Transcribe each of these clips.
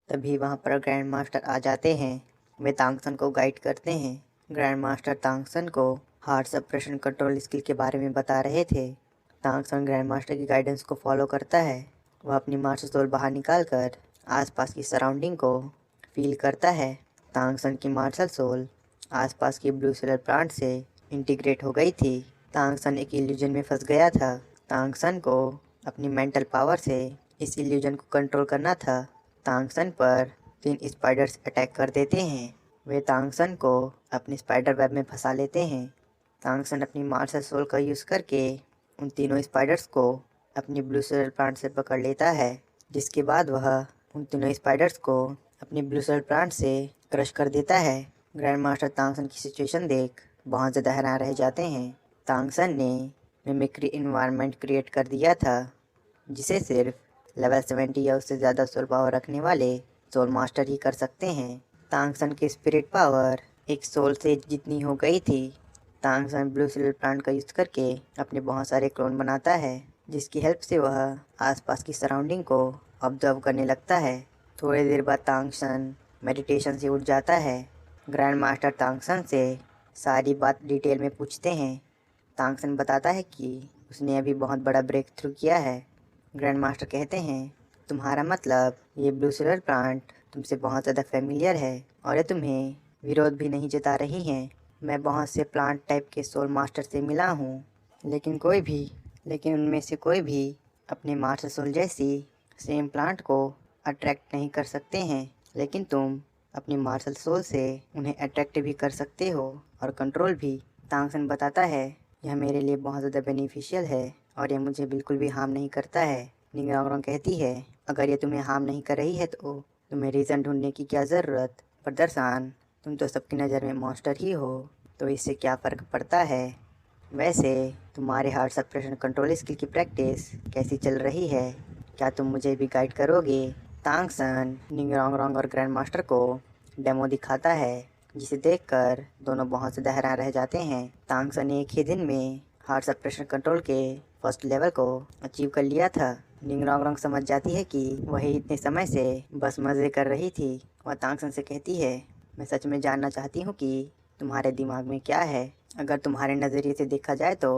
तभी वहाँ पर ग्रैंड मास्टर आ जाते हैं। वे तांगसन को गाइड करते हैं। ग्रैंड मास्टर तांगसन को हार्ट सप्रेशन कंट्रोल स्किल के बारे में बता रहे थे। तांगसन ग्रैंड मास्टर की गाइडेंस को फॉलो करता है। वह अपनी मास्टर सोल बाहर निकालकर आसपास की सराउंडिंग को फील करता है। तांगसन की मार्शल सोल आसपास की ब्लू सेलर प्लांट से इंटीग्रेट हो गई थी। तांगसन एक इल्यूजन में फंस गया था। तांगसन को अपनी मेंटल पावर से इस इल्यूजन को कंट्रोल करना था। तांगसन पर 3 स्पाइडर्स अटैक कर देते हैं। वे तांगसन को अपनी स्पाइडर वेब में फंसा लेते हैं। तांगसन अपनी मार्शल सोल का यूज़ करके उन तीनों स्पाइडर्स को अपनी ब्लू सेलर प्लांट से पकड़ लेता है, जिसके बाद वह उन तीनों स्पाइडर्स को अपनी ब्लू सेलर प्लांट से क्रश कर देता है। ग्रैंड मास्टर तांगसन की सिचुएशन देख बहुत ज़्यादा हैरान रह जाते हैं। तांगसन ने मिमिक्री इन्वायरमेंट क्रिएट कर दिया था, जिसे सिर्फ लेवल 70 या उससे ज़्यादा सोल पावर रखने वाले सोल मास्टर ही कर सकते हैं। तांगसन की स्पिरिट पावर एक सोल से जितनी हो गई थी। तांगसन ब्लू सेलर प्लांट का यूज़ करके अपने बहुत सारे क्लोन बनाता है, जिसकी हेल्प से वह आसपास की सराउंडिंग को ऑब्जर्व करने लगता है। थोड़ी देर बाद तांगसन मेडिटेशन से उठ जाता है। ग्रैंड मास्टर तांगसन से सारी बात डिटेल में पूछते हैं। तांगसन बताता है कि उसने अभी बहुत बड़ा ब्रेक थ्रू किया है। ग्रैंड मास्टर कहते हैं, तुम्हारा मतलब ये ब्लू सेलर प्लांट तुमसे बहुत ज़्यादा फेमिलियर है और ये तुम्हें विरोध भी नहीं जता रही हैं। मैं बहुत से प्लांट टाइप के सोल मास्टर से मिला हूँ, लेकिन उनमें से कोई भी अपने मास्टर सोल जैसी सेम प्लांट को अट्रैक्ट नहीं कर सकते हैं, लेकिन तुम अपनी मार्शल सोल से उन्हें अट्रैक्ट भी कर सकते हो और कंट्रोल भी। तांगसन बताता है, यह मेरे लिए बहुत ज़्यादा बेनिफिशियल है और यह मुझे बिल्कुल भी हार्म नहीं करता है। निंगरोंग कहती है, अगर ये तुम्हें हार्म नहीं कर रही है तो तुम्हें रीज़न ढूंढने की क्या ज़रूरत। पर दरसान, तुम तो सबकी नज़र में मॉन्स्टर ही हो, तो इससे क्या फ़र्क पड़ता है। वैसे तुम्हारे हार्ट सप्रेशन कंट्रोल स्किल की प्रैक्टिस कैसी चल रही है, क्या तुम मुझे भी गाइड करोगे। तांगसन निंगरोंग और ग्रैंड मास्टर को डेमो दिखाता है, जिसे देखकर दोनों बहुत ज़्यादा हैरान रह जाते हैं। तांगसन ने एक ही दिन में हार्ट सप्रेशन कंट्रोल के फर्स्ट लेवल को अचीव कर लिया था। निंगरोंग समझ जाती है कि वही इतने समय से बस मज़े कर रही थी। वह तांगसन से कहती है, मैं सच में जानना चाहती हूँ कि तुम्हारे दिमाग में क्या है। अगर तुम्हारे नज़रिए से देखा जाए तो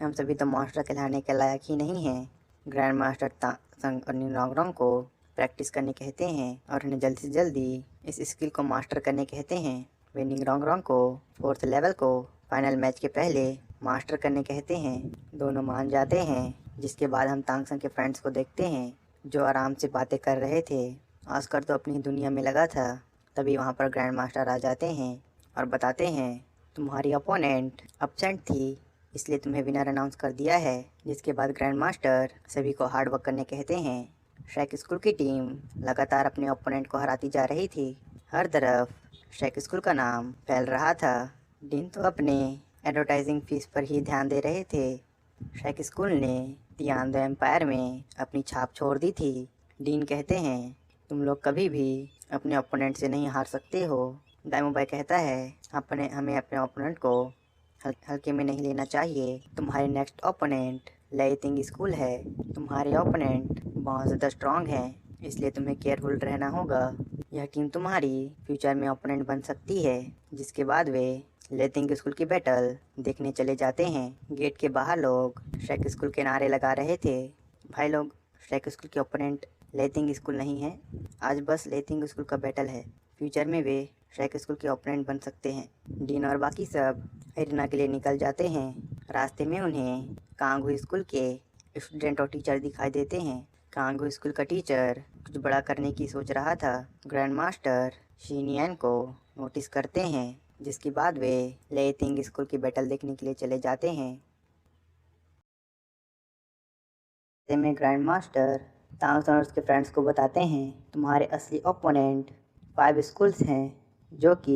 हम सभी तो मास्टर कहलाने के लायक ही नहीं हैं। ग्रैंड मास्टर तांगसन और निंगरोंग को प्रैक्टिस करने कहते हैं और उन्हें जल्दी से जल्दी इस स्किल को मास्टर करने कहते हैं। वे निंगरोंग को 4th लेवल को फाइनल मैच के पहले मास्टर करने कहते हैं। दोनों मान जाते हैं, जिसके बाद हम तांगसन के फ्रेंड्स को देखते हैं, जो आराम से बातें कर रहे थे। ऑस्कर तो अपनी दुनिया में लगा था। तभी वहाँ पर ग्रैंड मास्टर आ जाते हैं और बताते हैं, तुम्हारी अपोनेंट अपसेंट थी, इसलिए तुम्हें विनर अनाउंस कर दिया है। जिसके बाद ग्रैंड मास्टर सभी को हार्ड वर्क करने कहते हैं। शेक स्कूल की टीम लगातार अपने ओपोनेंट को हराती जा रही थी। हर तरफ शेक स्कूल का नाम फैल रहा था। डीन तो अपने एडवर्टाइजिंग फीस पर ही ध्यान दे रहे थे। शेक स्कूल ने द आंधो एम्पायर में अपनी छाप छोड़ दी थी। डीन कहते हैं, तुम लोग कभी भी अपने ओपोनेंट से नहीं हार सकते हो। डायमोबाई कहता है, हमें अपने ओपोनेंट को हल्के में नहीं लेना चाहिए। तुम्हारे नेक्स्ट ओपोनेंट लेइतिंग स्कूल है। तुम्हारे ओपोनेंट बहुत ज़्यादा स्ट्रॉन्ग है, इसलिए तुम्हें केयरफुल रहना होगा। यह टीम तुम्हारी फ्यूचर में ओपोनेंट बन सकती है। जिसके बाद वे लेइतिंग स्कूल की बैटल देखने चले जाते हैं। गेट के बाहर लोग शेक स्कूल के नारे लगा रहे थे। भाई लोग, शेक स्कूल के ओपोनेंट लेइतिंग स्कूल नहीं है, आज बस लेइतिंग स्कूल का बैटल है। फ्यूचर में वे शेक स्कूल के ओपोनेंट बन सकते हैं। डीन और बाकी सब एरिना के लिए निकल जाते हैं। रास्ते में उन्हें कांगू स्कूल के स्टूडेंट और टीचर दिखाई देते हैं। कांगू स्कूल का टीचर कुछ बड़ा करने की सोच रहा था। ग्रैंड मास्टर शीनियन को नोटिस करते हैं, जिसके बाद वे लेइतिंग स्कूल की बैटल देखने के लिए चले जाते हैं। में ग्रैंड मास्टर तांगसन और उसके फ्रेंड्स को बताते हैं, तुम्हारे असली ओपोनेंट 5 स्कूल्स हैं, जो कि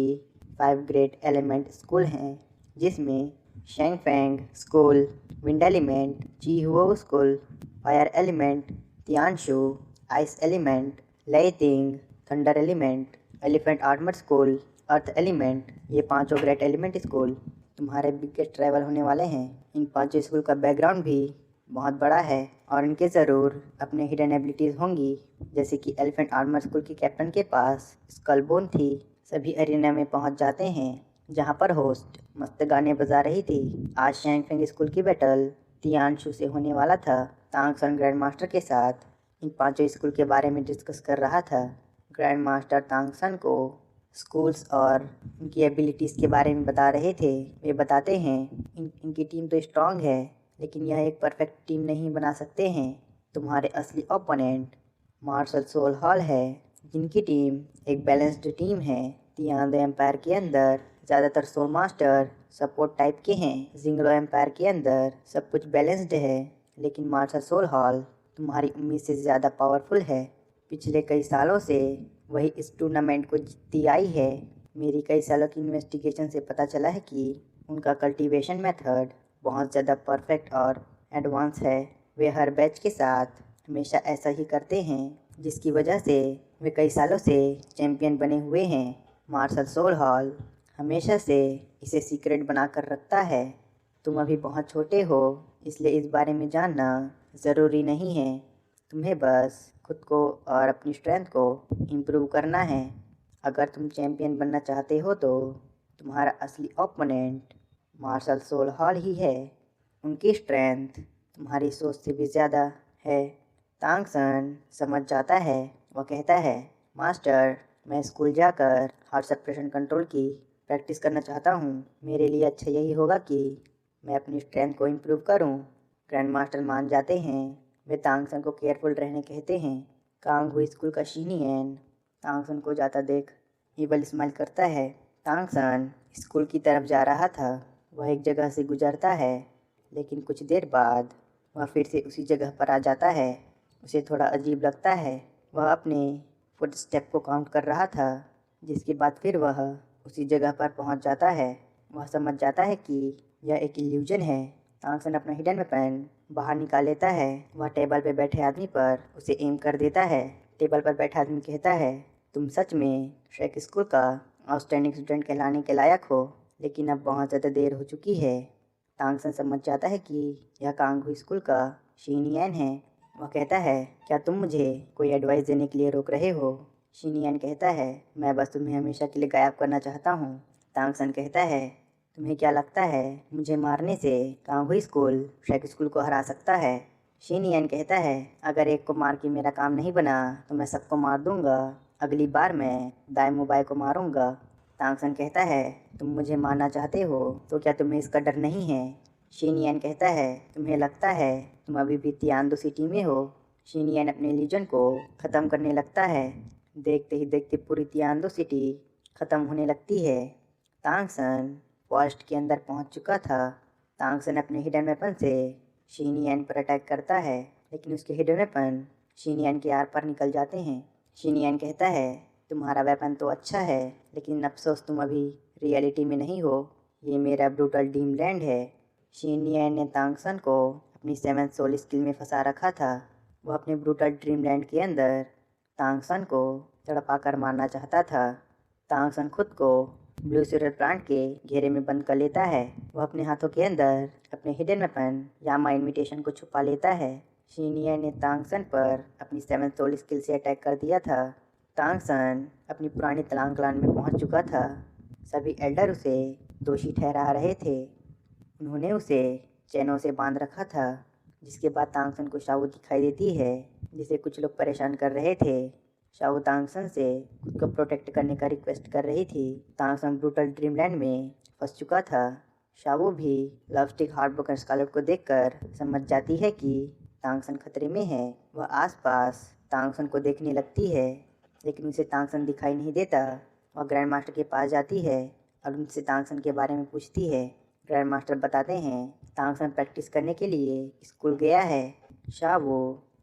5 ग्रेट एलिमेंट स्कूल हैं, जिसमें Shengfeng school, wind element, Jihuo school, fire element, Tianshu, ice element, Leiting, thunder element, elephant armour school, earth element. ये 5 ग्रेट एलिमेंट स्कूल तुम्हारे बिगेस्ट राइवल होने वाले हैं। इन 5 स्कूल का बैकग्राउंड भी बहुत बड़ा है और इनके ज़रूर अपने हिडन एबिलिटीज़ होंगी, जैसे कि एलिफेंट आर्मर स्कूल के कैप्टन के पास स्कल बोन थी। सभी अरीना में पहुंच जाते हैं, जहां पर होस्ट मस्त गाने बजा रही थी। आज शैंगफेंग स्कूल की बैटल तियानशु से होने वाला था। तांगसन ग्रैंड मास्टर के साथ इन पांचों स्कूल के बारे में डिस्कस कर रहा था। ग्रैंड मास्टर तांगसन को स्कूल्स और उनकी एबिलिटीज़ के बारे में बता रहे थे। वे बताते हैं इनकी टीम तो स्ट्रांग है, लेकिन यह एक परफेक्ट टीम नहीं बना सकते हैं। तुम्हारे असली ओपोनेंट मार्शल सोल हॉल है, जिनकी टीम एक बैलेंस्ड टीम है। तियांद एम्पायर के अंदर ज़्यादातर सोल मास्टर सपोर्ट टाइप के हैं। जिंगलो एम्पायर के अंदर सब कुछ बैलेंस्ड है, लेकिन मार्शल सोल हॉल तुम्हारी उम्मीद से ज़्यादा पावरफुल है। पिछले कई सालों से वही इस टूर्नामेंट को जीतती आई है। मेरी कई सालों की इन्वेस्टिगेशन से पता चला है कि उनका कल्टीवेशन मेथड बहुत ज़्यादा परफेक्ट और एडवांस है। वे हर बैच के साथ हमेशा ऐसा ही करते हैं, जिसकी वजह से वे कई सालों से चैंपियन बने हुए हैं। मार्शल सोल हॉल हमेशा से इसे सीक्रेट बना कर रखता है। तुम अभी बहुत छोटे हो, इसलिए इस बारे में जानना ज़रूरी नहीं है। तुम्हें बस खुद को और अपनी स्ट्रेंथ को इम्प्रूव करना है। अगर तुम चैंपियन बनना चाहते हो तो तुम्हारा असली ओपोनेंट मार्शल सोल हॉल ही है। उनकी स्ट्रेंथ तुम्हारी सोच से भी ज़्यादा है। तांगसन समझ जाता है। वह कहता है, मास्टर, मैं स्कूल जाकर हार्ट सप्रेशन कंट्रोल की प्रैक्टिस करना चाहता हूँ। मेरे लिए अच्छा यही होगा कि मैं अपनी स्ट्रेंथ को इम्प्रूव करूँ। ग्रैंड मास्टर मान जाते हैं। वे तांगसन को केयरफुल रहने कहते हैं। कांगहू स्कूल का शीनियन तांगसन को जाता देख ईवल स्माइल करता है। तांगसन स्कूल की तरफ जा रहा था। वह एक जगह से गुजरता है, लेकिन कुछ देर बाद वह फिर से उसी जगह पर आ जाता है। उसे थोड़ा अजीब लगता है। वह अपने फुटस्टेप को काउंट कर रहा था, जिसके बाद फिर वह उसी जगह पर पहुंच जाता है। वह समझ जाता है कि यह एक इल्यूजन है। तांगसन अपना हिडन वेपन बाहर निकाल लेता है। वह टेबल पर बैठे आदमी पर उसे एम कर देता है। टेबल पर बैठा आदमी कहता है, तुम सच में श्रेक स्कूल का आउटस्टैंडिंग स्टूडेंट कहलाने के लायक हो, लेकिन अब बहुत ज़्यादा देर हो चुकी है। तांगसन समझ जाता है कि यह कांगहू स्कूल का शीनियन है। वह कहता है, क्या तुम मुझे कोई एडवाइस देने के लिए रोक रहे हो? शीनियन कहता है, मैं बस तुम्हें हमेशा के लिए गायब करना चाहता हूँ। तांगसन कहता है, तुम्हें क्या लगता है मुझे मारने से कांगहू स्कूल श्रेक स्कूल को हरा सकता है? शीनियन कहता है, अगर एक को मार के मेरा काम नहीं बना तो मैं सबको मार दूंगा। अगली बार मैं दाएमुबाई को मारूंगा। तांगसन कहता है, तुम मुझे मारना चाहते हो तो क्या तुम्हें इसका डर नहीं है? शीनियन कहता है, तुम्हें लगता है तुम अभी भी तियांदो सिटी में हो? शीनियन अपने लीजन को ख़त्म करने लगता है। देखते ही देखते पूरी तियांदो सिटी ख़त्म होने लगती है। तांगसन फॉरेस्ट के अंदर पहुंच चुका था। तांगसन अपने हिडन वेपन से शीनियन पर अटैक करता है, लेकिन उसके हिडन वेपन शीनियन के आर पार निकल जाते हैं। शीनियन कहता है, तुम्हारा वेपन तो अच्छा है, लेकिन अफसोस तुम अभी रियलिटी में नहीं हो। ये मेरा ब्रूटल ड्रीम लैंड है। शीनियन ने तांगसन को अपनी 7th सोल स्किल में फंसा रखा था। वह अपने ब्रूटल ड्रीम लैंड के अंदर तांगसन को तड़पा कर मारना चाहता था। तांगसन खुद को ब्लू सीरल प्लांट के घेरे में बंद कर लेता है। वह अपने हाथों के अंदर अपने हिडन वेपन यामा इन्विटेशन को छुपा लेता है। शीनियर ने तांगसन पर अपनी 7th सोल स्किल से अटैक कर दिया था। तांगसन अपनी पुरानी तलांग क्लान में पहुंच चुका था। सभी एल्डर उसे दोषी ठहरा रहे थे। उन्होंने उसे चैनों से बांध रखा था। जिसके बाद तांगसन को शावू दिखाई देती है, जिसे कुछ लोग परेशान कर रहे थे। शावू तांगसन से खुद को प्रोटेक्ट करने का रिक्वेस्ट कर रही थी। तांगसन ब्रूटल ड्रीमलैंड में फंस चुका था। शावू भी लवस्टिक हार्टब्रोकन स्कारलेट को देखकर समझ जाती है कि तांगसन खतरे में है। वह आसपास तांगसन को देखने लगती है, लेकिन उसे तांगसन दिखाई नहीं देता। वह ग्रैंड मास्टर के पास जाती है और उनसे तांगसन के बारे में पूछती है। ग्रैंड मास्टर बताते हैं, तांगसन प्रैक्टिस करने के लिए स्कूल गया है। शावू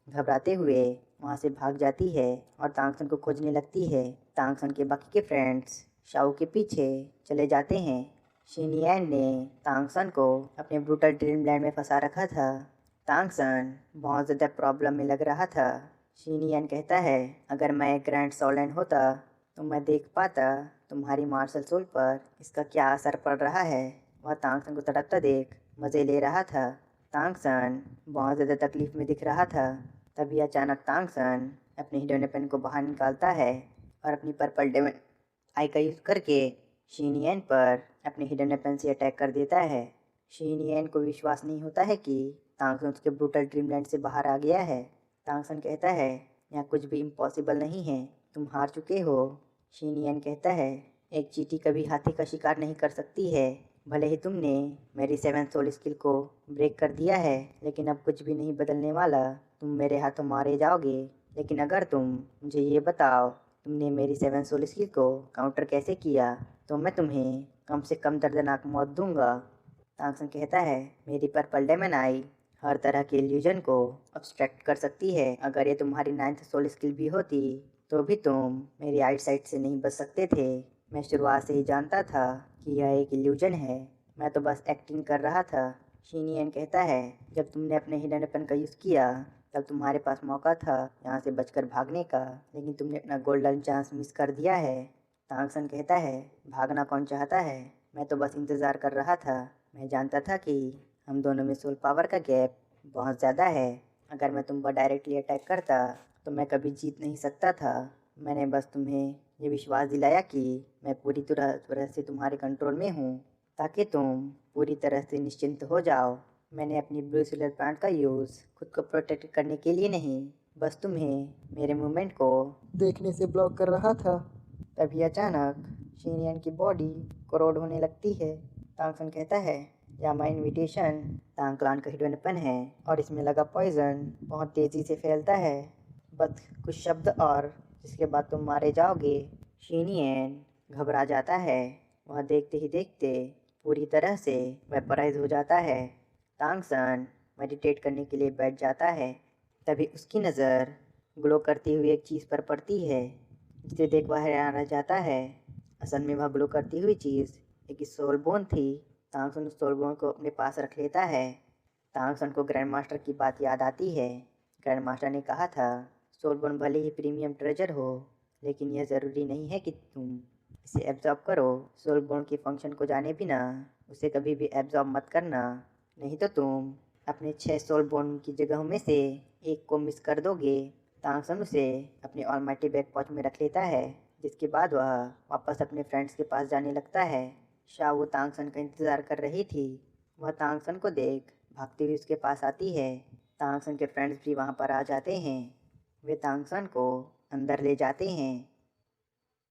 घबराते हुए वहाँ से भाग जाती है और तांगसन को खोजने लगती है। तांगसन के बाकी के फ्रेंड्स शावू के पीछे चले जाते हैं। शीनियन ने तांगसन को अपने ब्रूटल ड्रीमलैंड में फंसा रखा था। तांगसन बहुत ज़्यादा प्रॉब्लम में लग रहा था। शीनियन कहता है, अगर मैं एक ग्रैंड सोलैंड होता तो मैं देख पाता तुम्हारी मार्शल सोल पर इसका क्या असर पड़ रहा है। वह तांगसन को तड़पता देख मज़े ले रहा था। तांगसन बहुत ज़्यादा तकलीफ में दिख रहा था। तभी अचानक तांगसन अपने हिडन पेन को बाहर निकालता है और अपनी पर्पल डायमंड आई का यूज़ करके शीनियन पर अपने हिडन पेन से अटैक कर देता है। शीनियन को विश्वास नहीं होता है कि तांगसन उसके ब्रूटल ड्रीमलैंड से बाहर आ गया है। तांगसन कहता है, यहाँ कुछ भी इम्पॉसिबल नहीं है, तुम हार चुके हो। शीनियन कहता है, एक चींटी कभी हाथी का शिकार नहीं कर सकती है। भले ही तुमने मेरी 7 सोल स्किल को ब्रेक कर दिया है, लेकिन अब कुछ भी नहीं बदलने वाला। तुम मेरे हाथों मारे जाओगे। लेकिन अगर तुम मुझे ये बताओ तुमने मेरी 7 सोल स्किल को काउंटर कैसे किया, तो मैं तुम्हें कम से कम दर्दनाक मौत दूंगा। तांगसन कहता है, मेरी पर्पल डायमंड आई हर तरह के इल्यूजन को अब्स्ट्रैक्ट कर सकती है। अगर ये तुम्हारी 9th सोल स्किल भी होती तो भी तुम मेरी आइट साइट से नहीं बच सकते थे। मैं शुरुआत से ही जानता था कि यह एक इल्यूजन है, मैं तो बस एक्टिंग कर रहा था। शीनियन कहता है, जब तुमने अपने हिडन वेपन का यूज़ किया तब तुम्हारे पास मौका था यहाँ से बचकर भागने का, लेकिन तुमने अपना गोल्डन चांस मिस कर दिया है। तांगसन कहता है, भागना कौन चाहता है, मैं तो बस इंतज़ार कर रहा था। मैं जानता था कि हम दोनों में सोल पावर का गैप बहुत ज़्यादा है। अगर मैं तुम पर डायरेक्टली अटैक करता तो मैं कभी जीत नहीं सकता था। मैंने बस तुम्हें ये विश्वास दिलाया कि मैं पूरी तरह से तुम्हारे कंट्रोल में हूँ, ताकि तुम पूरी तरह से निश्चिंत हो जाओ। मैंने अपनी ब्लू सिलर प्लांट का यूज़ खुद को प्रोटेक्ट करने के लिए नहीं, बस तुम्हें मेरे मूवमेंट को देखने से ब्लॉक कर रहा था। तभी अचानक शीनियन की बॉडी कोरोड होने लगती है। तांगसन कहता है, यामा इन्विटेशन तांग क्लान का हिडन वेपन है और इसमें लगा पॉइजन बहुत तेज़ी से फैलता है। बस कुछ शब्द और जिसके बाद तुम मारे जाओगे। शीनियन घबरा जाता है, वह देखते ही देखते पूरी तरह से वेपराइज हो जाता है। तांगसन मेडिटेट करने के लिए बैठ जाता है। तभी उसकी नज़र ग्लो करती हुई एक चीज़ पर पड़ती है, जिसे देख वह हैरान रह जाता है। असल में वह ग्लो करती हुई चीज़ एक सोल बोन थी। तांगसन उस सोल बोन को अपने पास रख लेता है। तांगसन को ग्रैंड मास्टर की बात याद आती है। ग्रैंड मास्टर ने कहा था, सोल बोन भले ही प्रीमियम ट्रेजर हो, लेकिन यह ज़रूरी नहीं है कि तुम इसे एब्जॉर्ब करो। सोल बोन के फंक्शन को जाने बिना उसे कभी भी एब्जॉर्ब मत करना, नहीं तो तुम अपने 6 सोल बोन की जगहों में से एक को मिस कर दोगे। तांगसन उसे अपने ऑलमाइटी बैक पॉच में रख लेता है, जिसके बाद वह वापस अपने फ्रेंड्स के पास जाने लगता है। शाओ तांगसन का इंतज़ार कर रही थी। वह तांगसन को देख भागती हुई उसके पास आती है। तांगसन के फ्रेंड्स भी वहाँ पर आ जाते हैं। वे तांगसन को अंदर ले जाते हैं